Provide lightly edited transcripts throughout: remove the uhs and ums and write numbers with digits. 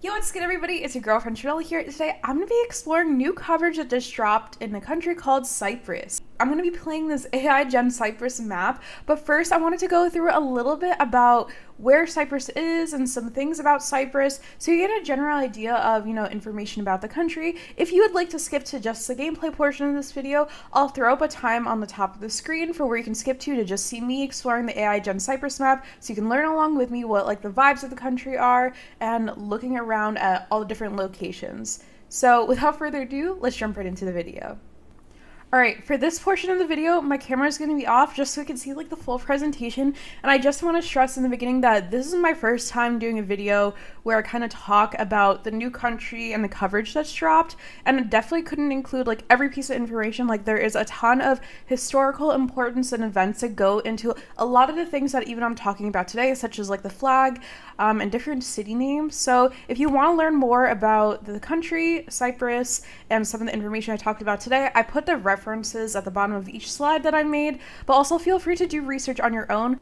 Yo, what's good, everybody? It's your girlfriend Chanel here. Today, I'm going to be exploring new coverage that just dropped in a country called Cyprus. I'm going to be playing this AI Gen Cyprus map, but first I wanted to go through a little bit about where Cyprus is and some things about Cyprus so you get a general idea of, information about the country. If you would like to skip to just the gameplay portion of this video, I'll throw up a time on the top of the screen for where you can skip to just see me exploring the AI Gen Cyprus map so you can learn along with me what the vibes of the country are and looking around at all the different locations. So without further ado, let's jump right into the video. Alright, for this portion of the video, my camera is going to be off just so we can see the full presentation, and I just want to stress in the beginning that this is my first time doing a video where I kind of talk about the new country and the coverage that's dropped, and it definitely couldn't include every piece of information. There is a ton of historical importance and events that go into a lot of the things that even I'm talking about today, such as the flag and different city names. So if you want to learn more about the country, Cyprus, and some of the information I talked about today, I put the references at the bottom of each slide that I made, but also feel free to do research on your own.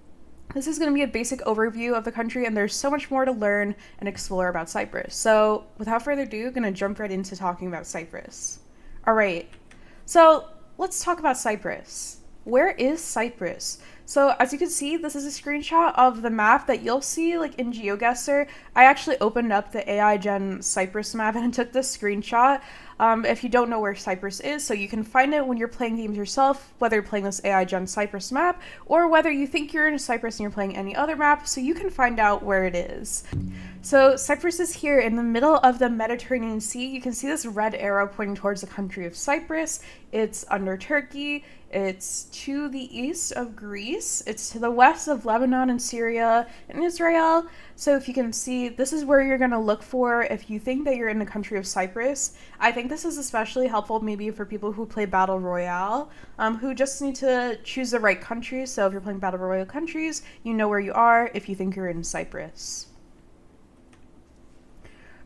This is going to be a basic overview of the country, and there's so much more to learn and explore about Cyprus. So without further ado, I'm going to jump right into talking about Cyprus. All right, so let's talk about Cyprus. Where is Cyprus? So as you can see, this is a screenshot of the map that you'll see in Geoguessr. I actually opened up the AI Gen Cyprus map and took this screenshot. If you don't know where Cyprus is, so you can find it when you're playing games yourself, whether you're playing this AI Gen Cyprus map or whether you think you're in Cyprus and you're playing any other map, so you can find out where it is. So Cyprus is here in the middle of the Mediterranean Sea. You can see this red arrow pointing towards the country of Cyprus. It's under Turkey. It's to the east of Greece. It's to the west of Lebanon and Syria and Israel. So if you can see, this is where you're going to look for if you think that you're in the country of Cyprus. I think this is especially helpful maybe for people who play Battle Royale, who just need to choose the right country. So if you're playing Battle Royale countries, you know where you are if you think you're in Cyprus.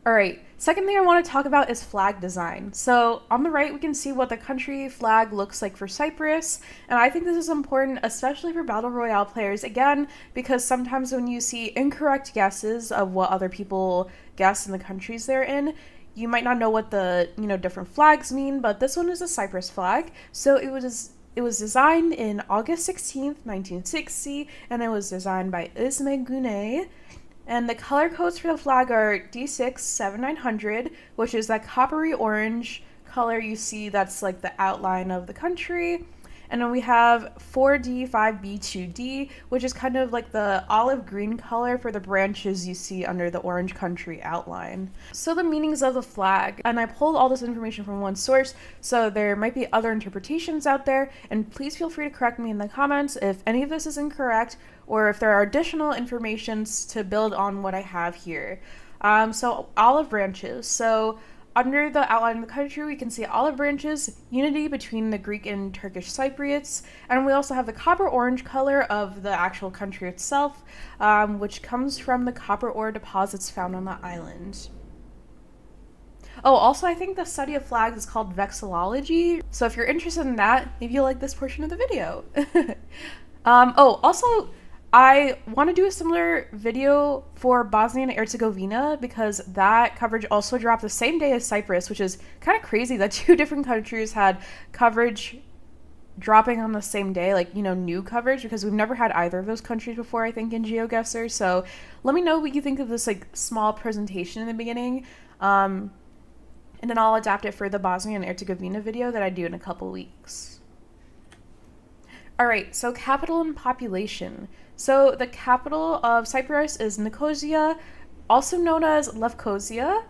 Alright, second thing I want to talk about is flag design. So on the right, we can see what the country flag looks like for Cyprus, and I think this is important, especially for Battle Royale players, again, because sometimes when you see incorrect guesses of what other people guess in the countries they're in, you might not know what the, different flags mean, but this one is a Cyprus flag. So it was designed in August 16th, 1960, and it was designed by Isme Güney. And the color codes for the flag are D67900, which is that coppery orange color you see that's the outline of the country. And then we have 4D5B2D, which is kind of the olive green color for the branches you see under the orange country outline. So the meanings of the flag, and I pulled all this information from one source, so there might be other interpretations out there, and please feel free to correct me in the comments if any of this is incorrect or if there are additional informations to build on what I have here. So olive branches. So under the outline of the country, we can see olive branches, unity between the Greek and Turkish Cypriots, and we also have the copper orange color of the actual country itself, which comes from the copper ore deposits found on the island. Oh, also I think the study of flags is called vexillology, so if you're interested in that, maybe you'll like this portion of the video. Also, I want to do a similar video for Bosnia and Herzegovina because that coverage also dropped the same day as Cyprus, which is kind of crazy that two different countries had coverage dropping on the same day, new coverage, because we've never had either of those countries before, I think, in Geoguessr. So let me know what you think of this small presentation in the beginning, and then I'll adapt it for the Bosnia and Herzegovina video that I do in a couple weeks. Alright, so capital and population. So the capital of Cyprus is Nicosia, also known as Lefkosia,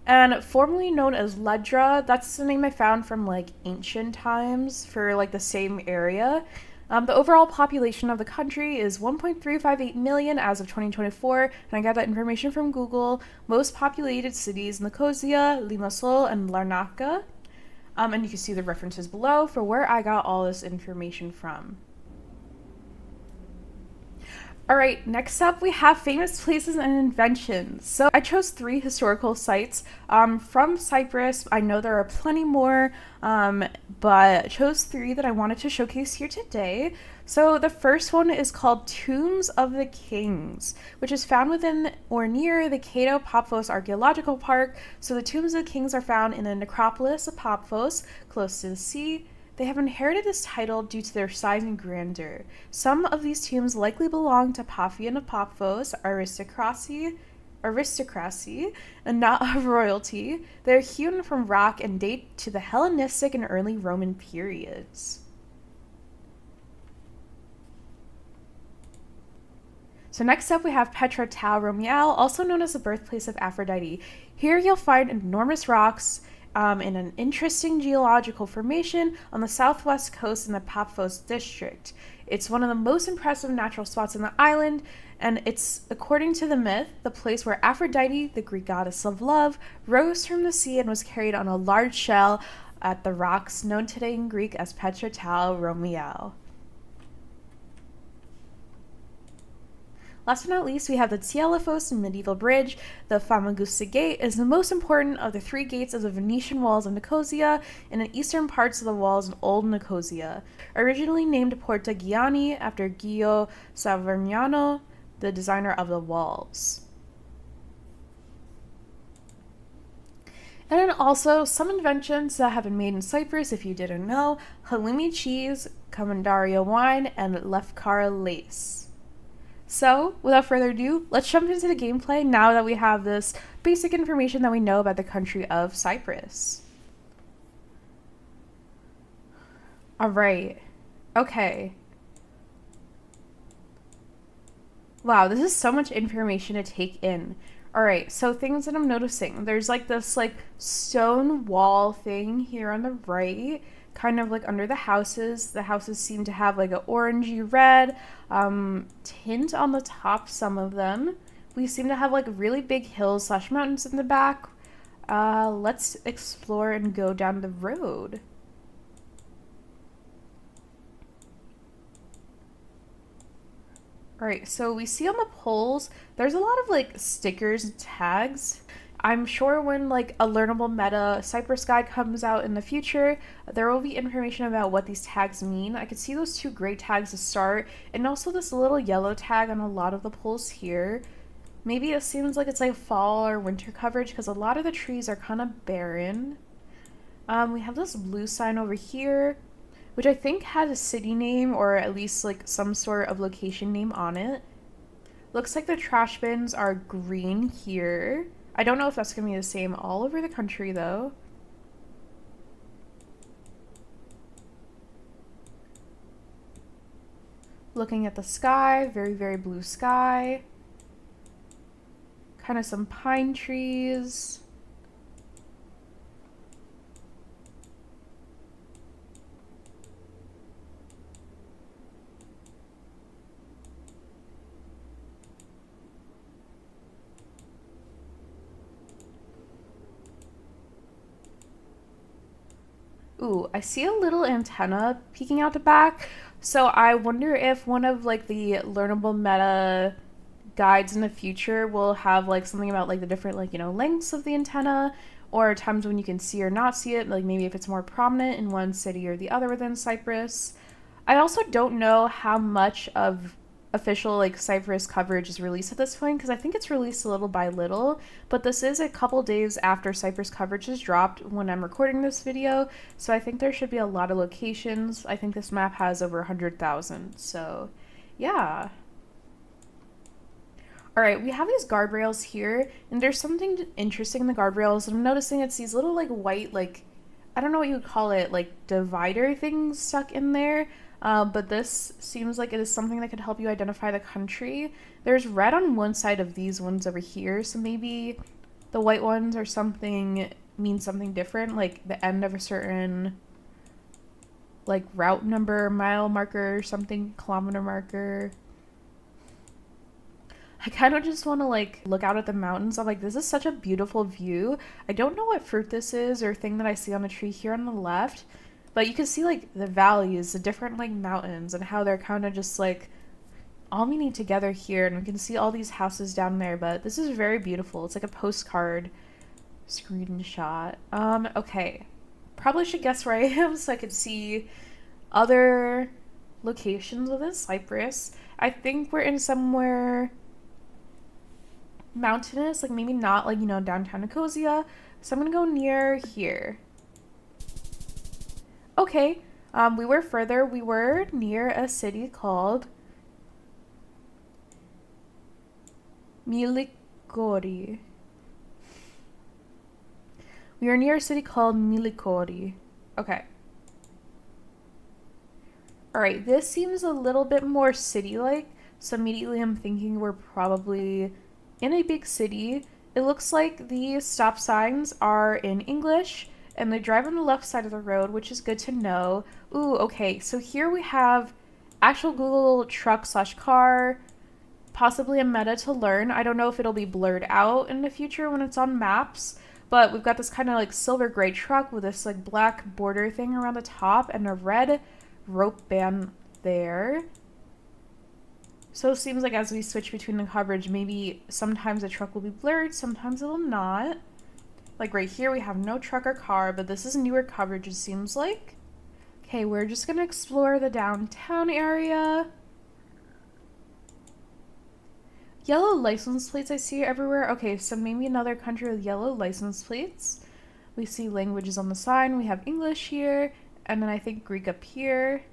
and formerly known as Ledra. That's the name I found from ancient times for the same area. The overall population of the country is 1.358 million as of 2024, and I got that information from Google. Most populated cities, Nicosia, Limassol, and Larnaca. And you can see the references below for where I got all this information from. All right, next up we have famous places and inventions. So I chose 3 historical sites from Cyprus. I know there are plenty more, but I chose 3 that I wanted to showcase here today. So the first one is called Tombs of the Kings, which is found within or near the Cato Paphos Archaeological Park. So the Tombs of the Kings are found in the necropolis of Paphos, close to the sea. They have inherited this title due to their size and grandeur. Some of these tombs likely belong to Paphian of Paphos aristocracy, and not of royalty. They are hewn from rock and date to the Hellenistic and early Roman periods. So next up we have Petra Tau Romeau, also known as the birthplace of Aphrodite. Here you'll find enormous rocks in an interesting geological formation on the southwest coast in the Paphos district. It's one of the most impressive natural spots in the island, and it's, according to the myth, the place where Aphrodite, the Greek goddess of love, rose from the sea and was carried on a large shell at the rocks known today in Greek as Petra Tau Romeau. Last but not least, we have the Tsielefos medieval bridge. The Famagusta Gate is the most important of the 3 gates of the Venetian walls of Nicosia and in eastern parts of the walls in Old Nicosia. Originally named Porta Giani after Gio Savergnano, the designer of the walls. And then also some inventions that have been made in Cyprus, if you didn't know: halloumi cheese, Commendario wine, and Lefkara lace. So, without further ado, let's jump into the gameplay now that we have this basic information that we know about the country of Cyprus. Alright. Okay. Wow, this is so much information to take in. Alright, so things that I'm noticing. There's like this stone wall thing here on the right, kind of like under the houses. The houses seem to have like an orangey red tint on the top, some of them. We seem to have like really big hills / mountains in the back. Let's explore and go down the road. Alright, so we see on the poles, there's a lot of like stickers and tags. I'm sure when like a learnable meta Cyprus guide comes out in the future, there will be information about what these tags mean. I could see those 2 gray tags to start, and also this little yellow tag on a lot of the poles here. Maybe it seems like it's like fall or winter coverage because a lot of the trees are kind of barren. We have this blue sign over here, which I think has a city name or at least like some sort of location name on it. Looks like the trash bins are green here. I don't know if that's going to be the same all over the country, though. Looking at the sky, very, very blue sky. Kind of some pine trees. Ooh, I see a little antenna peeking out the back. So I wonder if one of like the learnable meta guides in the future will have like something about like the different like, lengths of the antenna, or times when you can see or not see it, like maybe if it's more prominent in one city or the other within Cyprus. I also don't know how much of official like Cyprus coverage is released at this point, because I think it's released a little by little, but this is a couple days after Cyprus coverage is dropped when I'm recording this video, so I think there should be a lot of locations. I think this map has over 100,000, so yeah. Alright, we have these guardrails here, and there's something interesting in the guardrails. I'm noticing it's these little like white, like, I don't know what you would call it, like divider things stuck in there. But this seems like it is something that could help you identify the country. There's red on one side of these ones over here, so maybe the white ones or something mean something different, like the end of a certain like route number, mile marker or something, kilometer marker. I kind of just want to like look out at the mountains. I'm like, this is such a beautiful view. I don't know what fruit this is or thing that I see on the tree here on the left, but you can see like the valleys, the different like mountains, and how they're kind of just like all meeting together here, and we can see all these houses down there, but this is very beautiful. It's like a postcard screenshot. Okay. Probably should guess where I am so I could see other locations within Cyprus. I think we're in somewhere mountainous, like maybe not like, you know, downtown Nicosia. So I'm gonna go near here. Okay, we were further. We were near a city called Milikori. We are near a city called Milikori. Okay. Alright, this seems a little bit more city-like, so immediately I'm thinking we're probably in a big city. It looks like the stop signs are in English, and they drive on the left side of the road, which is good to know. Ooh, okay, so here we have actual Google truck slash car, possibly a meta to learn. I don't know if it'll be blurred out in the future when it's on maps, but we've got this kind of like silver gray truck with this like black border thing around the top and a red rope band there. So it seems like as we switch between the coverage, maybe sometimes the truck will be blurred, sometimes it will not. Like right here, we have no truck or car, but this is newer coverage, it seems like. Okay, we're just gonna explore the downtown area. Yellow license plates I see everywhere. Okay, so maybe another country with yellow license plates. We see languages on the sign. We have English here, and then I think Greek up here.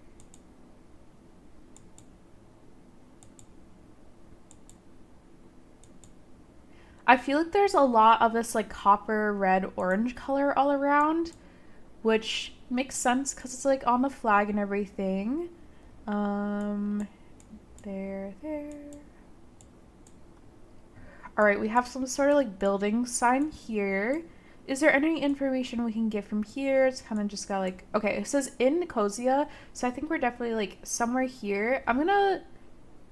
I feel like there's a lot of this like copper, red, orange color all around, which makes sense because it's like on the flag and everything. There. Alright, we have some sort of like building sign here. Is there any information we can get from here? It's kind of just got like, okay, it says in Nicosia, so I think we're definitely like somewhere here. I'm gonna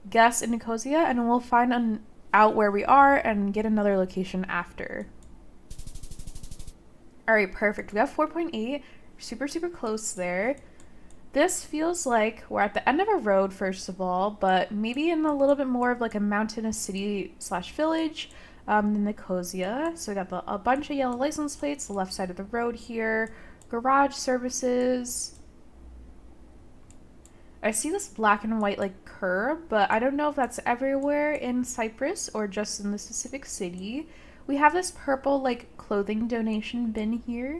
guess in Nicosia, and we'll find out where we are and get another location after. Alright, perfect. We have 4.8. Super close there. This feels like we're at the end of a road, first of all, but maybe in a little bit more of like a mountainous city slash village than Nicosia. So we got a bunch of yellow license plates, the left side of the road here, garage services. I see this black and white like curb, but I don't know if that's everywhere in Cyprus or just in the specific city. We have this purple like clothing donation bin here.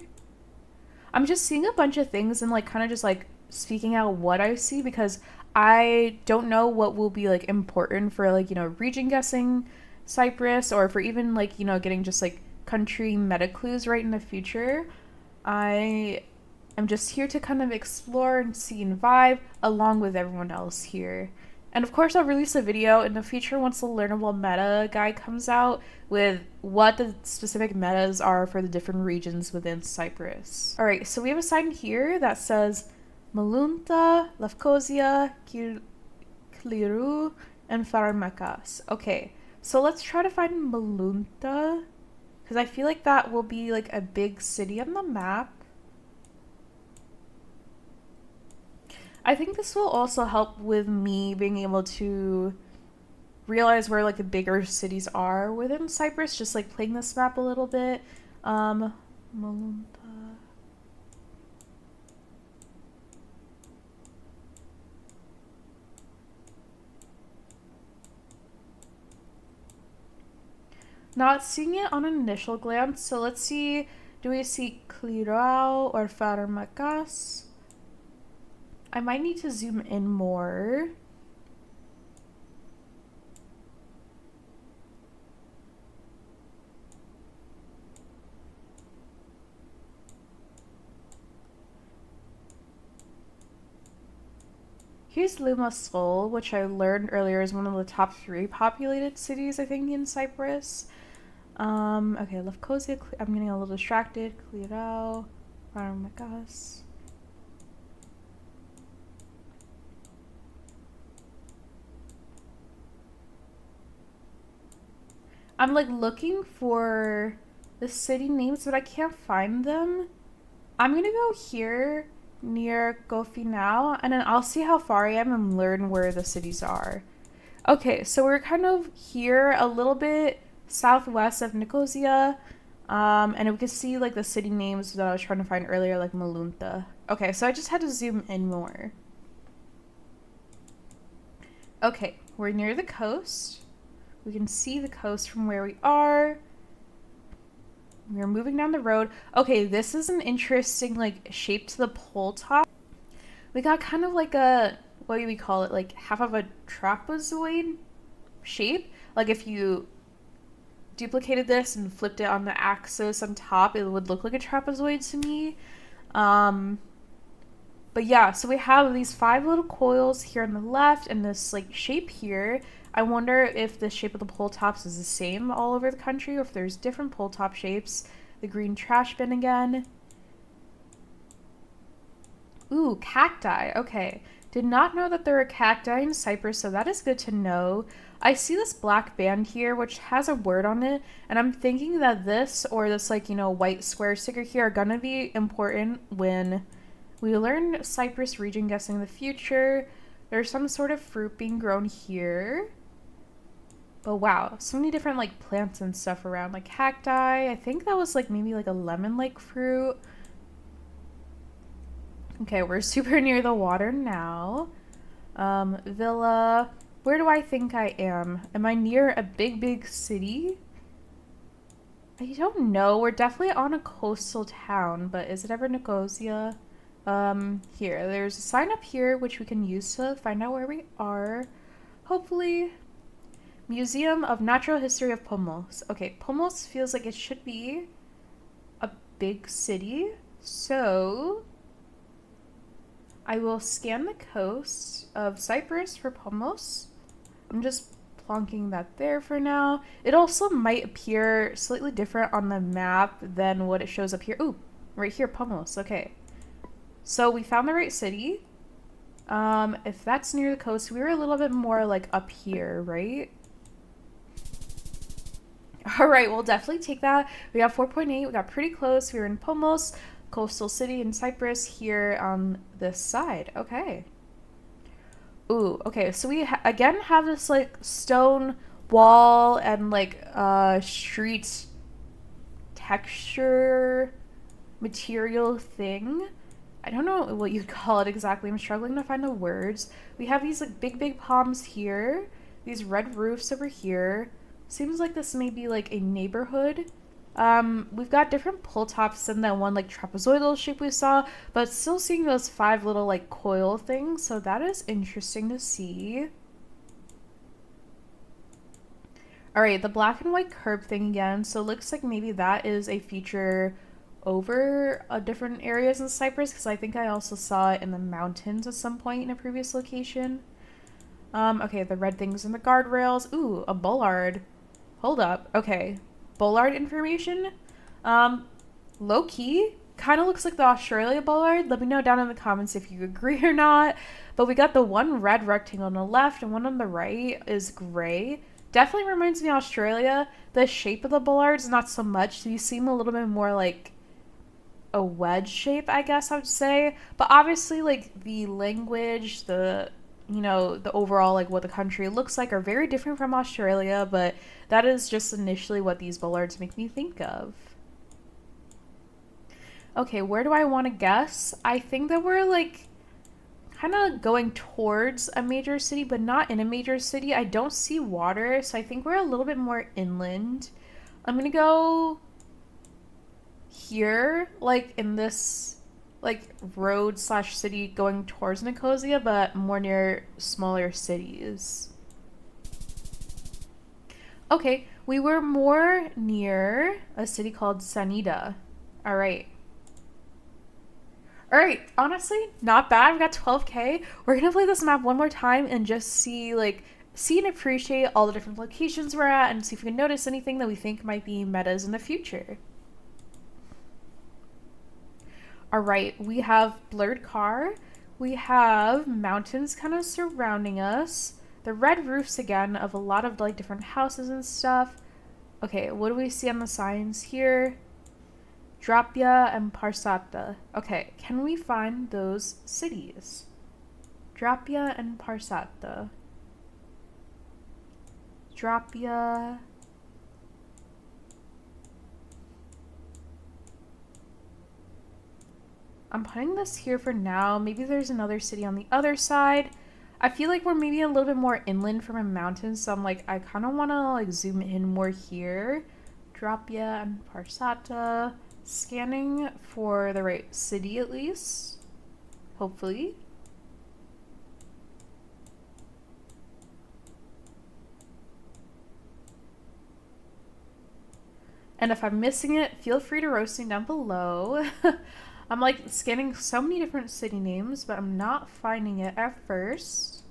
I'm just seeing a bunch of things and like kind of just like speaking out what I see because I don't know what will be like important for like, you know, region guessing Cyprus or for even like, you know, getting just like country meta clues right in the future. I am just here to kind of explore and see and vibe along with everyone else here. And of course, I'll release a video in the future once the learnable meta guide comes out with what the specific metas are for the different regions within Cyprus. All right, so we have a sign here that says Malunta, Lefkosia, Kliru, and Farmakas. Okay, so let's try to find Malunta because I feel like that will be like a big city on the map. I think this will also help with me being able to realize where like the bigger cities are within Cyprus, just like playing this map a little bit. Malunta. Not seeing it on an initial glance, so let's see, do we see Klirao or Farmakas? I might need to zoom in more. Here's Limassol, which I learned earlier is one of the top 3 populated cities, I think, in Cyprus. Okay, Lefkosia, I'm getting a little distracted. Klirao, Farmakas. I'm like looking for the city names, but I can't find them. I'm gonna go here near Gofi now, and then I'll see how far I am and learn where the cities are. Okay, so we're kind of here a little bit southwest of Nicosia. And we can see like the city names that I was trying to find earlier, like Malunta. Okay, so I just had to zoom in more. Okay, we're near the coast. We can see the coast from where we are. We're moving down the road. Okay, this is an interesting like shape to the pole top. We got kind of like a, what do we call it? Like half of a trapezoid shape. Like if you duplicated this and flipped it on the axis on top, it would look like a trapezoid to me. But yeah, so we have these 5 little coils here on the left and this like shape here. I wonder if the shape of the pole tops is the same all over the country or if there's different pole top shapes. The green trash bin again. Ooh, cacti. Okay. Did not know that there were cacti in Cyprus, so that is good to know. I see this black band here, which has a word on it, and I'm thinking that this or this, like, you know, white square sticker here are gonna be important when we learn Cyprus region guessing in the future. There's some sort of fruit being grown here. But wow, so many different, like, plants and stuff around, like cacti. I think that was, like, maybe, like, a lemon-like fruit. Okay, we're super near the water now. Villa. Where do I think I am? Am I near a big, big city? I don't know. We're definitely on a coastal town, but is it ever Nicosia? Here. There's a sign up here which we can use to find out where we are. Hopefully. Museum of Natural History of Pomos. Okay, Pomos feels like it should be a big city. So I will scan the coast of Cyprus for Pomos. I'm just plonking that there for now. It also might appear slightly different on the map than what it shows up here. Ooh, right here, Pomos. Okay. So we found the right city. If that's near the coast, we were a little bit more like up here, right? All right, we'll definitely take that. We got 4.8. We got pretty close. We were in Pomos, coastal city in Cyprus here on this side. Okay. Ooh, okay. So we again have this like stone wall and like street texture material thing. I don't know what you'd call it exactly. I'm struggling to find the words. We have these like big, big palms here. These red roofs over here. Seems like this may be like a neighborhood. We've got different pull tops than that one like trapezoidal shape we saw, but still seeing those 5 little like coil things, so that is interesting to see. Alright, the black and white curb thing again, so it looks like maybe that is a feature over different areas in Cyprus, because I think I also saw it in the mountains at some point in a previous location. Okay, the red things in the guardrails. Ooh, a bollard. Hold up. Okay. Bollard information. Low key. Kind of looks like the Australia bollard. Let me know down in the comments if you agree or not. But we got the one red rectangle on the left and one on the right is gray. Definitely reminds me of Australia. The shape of the bollards, not so much. These seem a little bit more like a wedge shape, I guess I would say. But obviously, like, the language, the overall, like, what the country looks like are very different from Australia, but that is just initially what these bollards make me think of. Okay, where do I want to guess? I think that we're, like, kind of going towards a major city, but not in a major city. I don't see water, so I think we're a little bit more inland. I'm gonna go here, like, in this like road slash city going towards Nicosia, but more near smaller cities. Okay, we were more near a city called Sanida. All right. All right, honestly, not bad. We got 12K. We're gonna play this map one more time and just see and appreciate all the different locations we're at and see if we can notice anything that we think might be metas in the future. All right, we have blurred car. We have mountains kind of surrounding us. The red roofs again of a lot of like different houses and stuff. Okay, what do we see on the signs here? Drapia and Parsata. Okay, can we find those cities? Drapia and Parsata. Dropia. I'm putting this here for now. Maybe there's another city on the other side. I feel like we're maybe a little bit more inland from a mountain, so I'm like, I kind of want to like zoom in more here. Dropia and Parsata. Scanning for the right city at least. Hopefully. And if I'm missing it, feel free to roast me down below. I'm like scanning so many different city names, but I'm not finding it at first.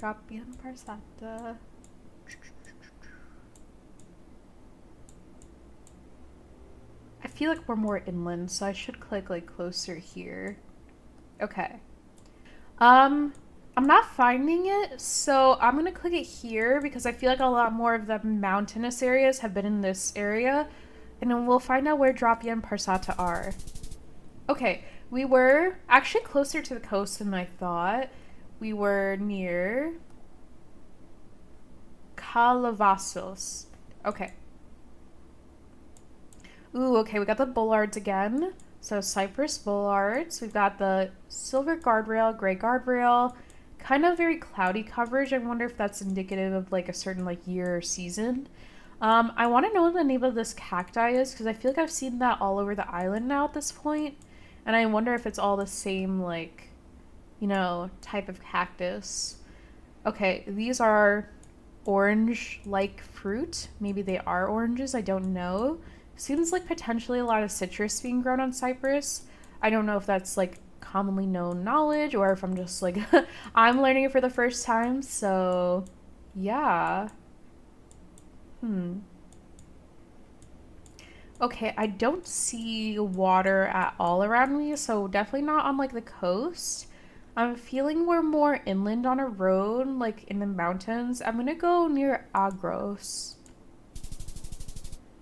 Dropia and Parsata. I feel like we're more inland, so I should click like closer here. Okay. I'm not finding it, so I'm gonna click it here because I feel like a lot more of the mountainous areas have been in this area, and then we'll find out where Dropia and Parsata are. Okay, we were actually closer to the coast than I thought. We were near Calabasas. Okay. Ooh, okay, we got the bollards again. So Cyprus bollards. We've got the silver guardrail, gray guardrail. Kind of very cloudy coverage. I wonder if that's indicative of like a certain like year or season. I want to know what the name of this cacti is because I feel like I've seen that all over the island now at this point. And I wonder if it's all the same like, you know, type of cactus. Okay, these are orange-like fruit. Maybe they are oranges, I don't know. Seems like potentially a lot of citrus being grown on Cyprus. I don't know if that's like commonly known knowledge or if I'm just like, I'm learning it for the first time, so yeah. Okay, I don't see water at all around me, so definitely not on like the coast. I'm feeling we're more inland on a road, like in the mountains. I'm gonna go near Agros.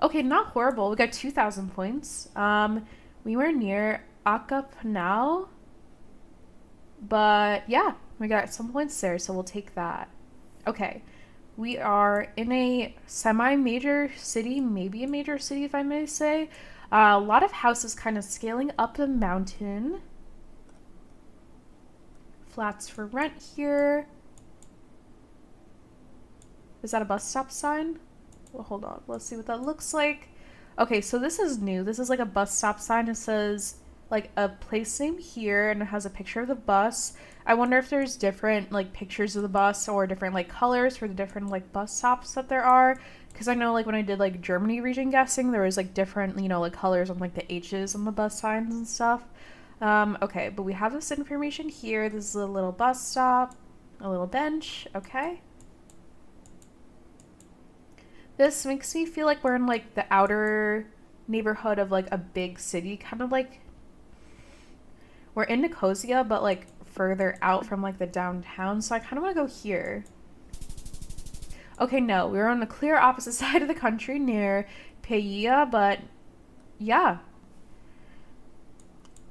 Okay, not horrible. We got 2,000 points. We were near Akapanao, but yeah, we got some points there, so we'll take that. Okay, we are in a semi-major city, maybe a major city if I may say. A lot of houses kind of scaling up the mountain. Flats for rent here. Is that a bus stop sign? Well, hold on. Let's see what that looks like. Okay, so this is new. This is like a bus stop sign. It says like a place name here and it has a picture of the bus. I wonder if there's different like pictures of the bus or different like colors for the different like bus stops that there are. Because I know like when I did like Germany region guessing, there was like different, you know, like colors on like the H's on the bus signs and stuff. Okay, but we have this information here. This is a little bus stop, a little bench. Okay. This makes me feel like we're in like the outer neighborhood of like a big city, kind of like we're in Nicosia, but like further out from like the downtown. So I kind of want to go here. Okay, no, we were on the clear opposite side of the country near Peia, but yeah.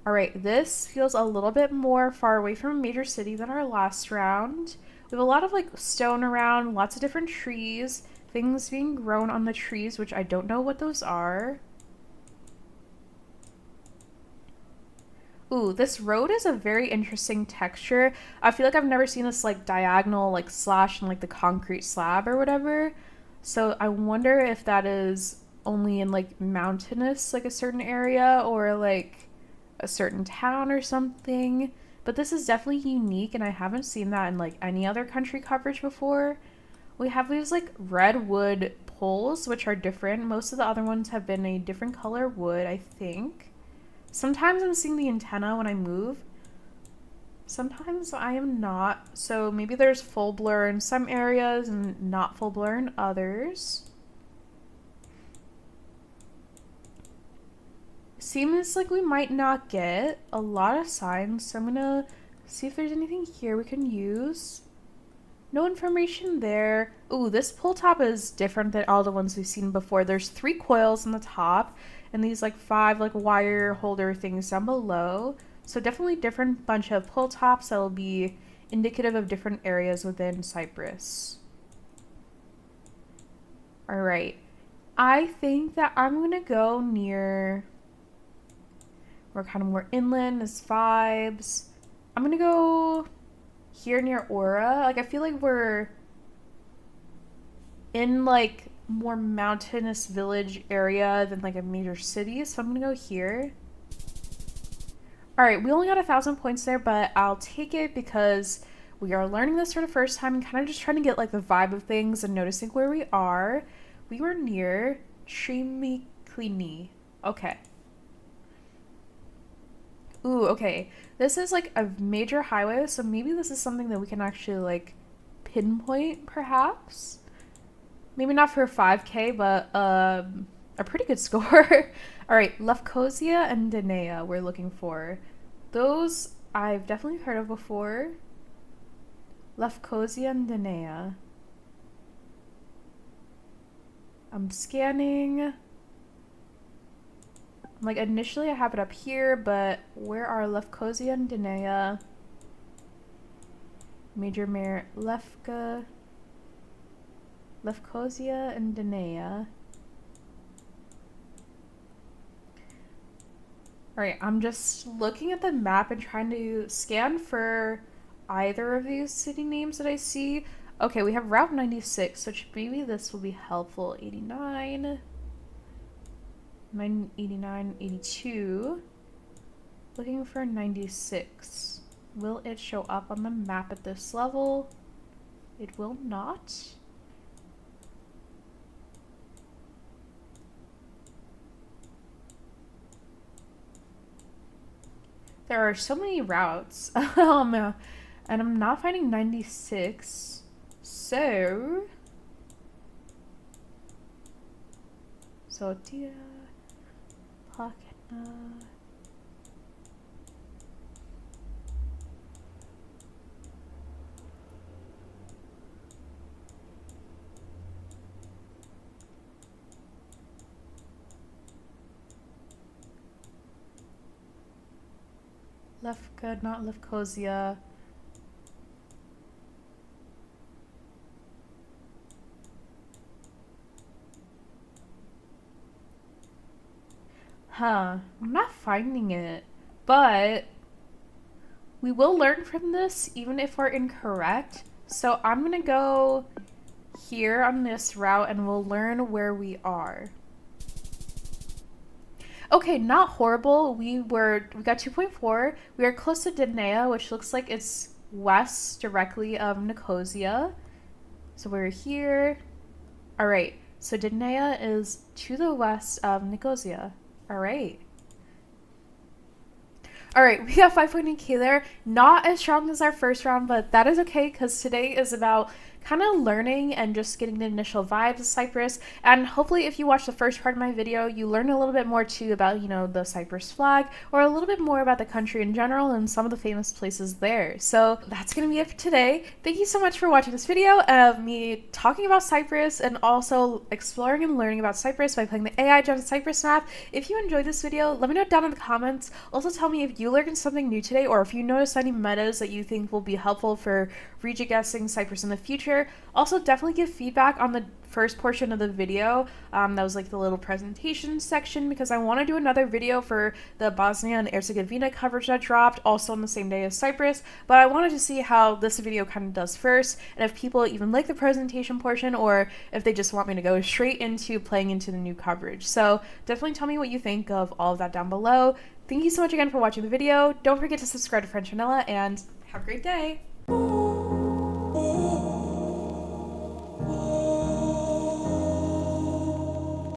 All right, this feels a little bit more far away from a major city than our last round. We have a lot of like stone around, lots of different trees. Things being grown on the trees, which I don't know what those are. Ooh, this road is a very interesting texture. I feel like I've never seen this like diagonal like slash in like the concrete slab or whatever. So I wonder if that is only in like mountainous, like a certain area or like a certain town or something. But this is definitely unique and I haven't seen that in like any other country coverage before. We have these like red wood poles, which are different. Most of the other ones have been a different color wood, I think. Sometimes I'm seeing the antenna when I move. Sometimes I am not. So maybe there's full blur in some areas and not full blur in others. Seems like we might not get a lot of signs. So I'm gonna see if there's anything here we can use. No information there. Ooh, this pull top is different than all the ones we've seen before. There's 3 coils on the top and these like 5 like wire holder things down below. So definitely different bunch of pull tops that will be indicative of different areas within Cyprus. All right. I think that I'm going to go near, we're kind of more inland as vibes. I'm going to go here near Aura. Like, I feel like we're in like more mountainous village area than like a major city. So I'm going to go here. All right, we only got 1,000 points there, but I'll take it because we are learning this for the first time and kind of just trying to get like the vibe of things and noticing where we are. We were near Trimiklini. Okay. Ooh, okay. This is like a major highway, so maybe this is something that we can actually like pinpoint perhaps. Maybe not for 5K, but a pretty good score. All right, Lefkosia and Danea we're looking for. Those I've definitely heard of before. Lefkosia and Danea. I'm scanning. Like, initially I have it up here, but where are Lefkosia and Danea? Major Mayor Lefkosia and Danea. Alright, I'm just looking at the map and trying to scan for either of these city names that I see. Okay, we have Route 96, so maybe this will be helpful. 89, 89, 82. Looking for 96. Will it show up on the map at this level? It will not. There are so many routes, and I'm not finding 96, so Tia, Pakna. Lefka, not Lefkosia. Huh, I'm not finding it, but we will learn from this even if we're incorrect. So I'm gonna go here on this route and we'll learn where we are. Okay, not horrible. We got 2.4. We are close to Danea, which looks like it's west directly of Nicosia. So we're here. All right. So Danea is to the west of Nicosia. All right. All right, we got 5.8K there. Not as strong as our first round, but that is okay because today is about kind of learning and just getting the initial vibes of Cyprus. And hopefully if you watch the first part of my video, you learn a little bit more too about, you know, the Cyprus flag or a little bit more about the country in general and some of the famous places there. So that's going to be it for today. Thank you so much for watching this video of me talking about Cyprus and also exploring and learning about Cyprus by playing the AI Gen Cyprus map. If you enjoyed this video, let me know down in the comments. Also tell me if you learned something new today or if you noticed any metas that you think will be helpful for guessing Cyprus in the future. Also, definitely give feedback on the first portion of the video. That was like the little presentation section because I want to do another video for the Bosnia and Herzegovina coverage that dropped also on the same day as Cyprus, but I wanted to see how this video kind of does first and if people even like the presentation portion or if they just want me to go straight into playing into the new coverage. So definitely tell me what you think of all of that down below. Thank you so much again for watching the video. Don't forget to subscribe to French Vanilla and have a great day.